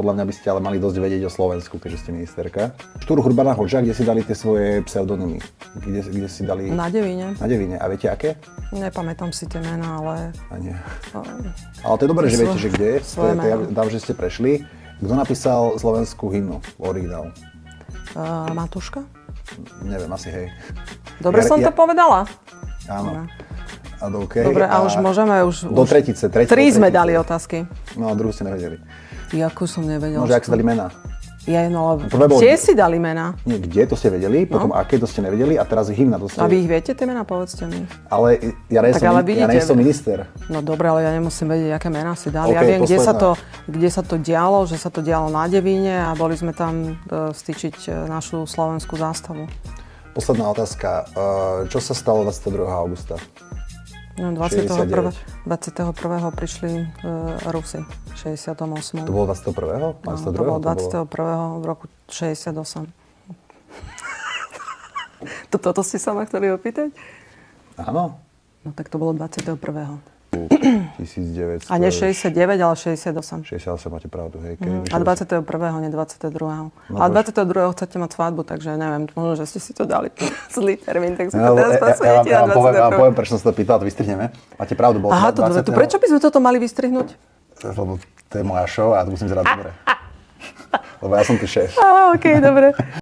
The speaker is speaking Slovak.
podľa mňa by ste ale mali dosť vedieť o Slovensku, keďže ste ministerka. Štúr Hurbana Hoďa, kde si dali tie svoje pseudonymy? Kde si dali... Na Devíne. Na Devíne. A viete aké? Nepamätám si tie mená, ale... A nie. Ale to je dobré, že viete, že kde je. Ja dám, že ste prešli. Kto napísal slovenskú hymnu, originál? Matúška? Neviem, asi hej. Dobre som to povedala? Áno. Okay. Dobre, a už môžeme... Do tretice. Tri sme dali otázky. No a druhú ste nevedeli. Jakú som nevedela. Môže, ak sa dali mená. Kde si dali mená? Nie, kde, to ste vedeli, potom aké, to ste nevedeli a teraz hymna, to ste... A vy ich viete, tie mená? Povedzte mi. Ale ja nie som minister. No dobre, ale ja nemusím vedieť, aké mená si dali. Okay, ja viem, kde sa to dialo, že sa to dialo na Devíne a boli sme tam styčiť našu slovenskú zástavu. Posledná otázka. Čo sa stalo 22. augusta? No, 21. prišli Rusi v 68. To bolo 21. No, to bolo 21. v roku 68. Toto ste sa ma chceli opýtať? Áno. No tak to bolo 21. 1900... A nie 69, ale 68. 68 máte pravdu, hej. A 21. nie 22. No, ale 22. chcete mať svadbu, takže neviem, možno, že ste si to dali zlý termín, tak si to teraz pasujete na 21. Ja vám poviem, prečo som sa to pýtal, to vystrihneme. Máte pravdu, bolo 20. Prečo by sme toto mali vystrihnúť? Lebo to je moja show a to musím zrať dobre. Lebo ja som tu šéf. Okej, dobre.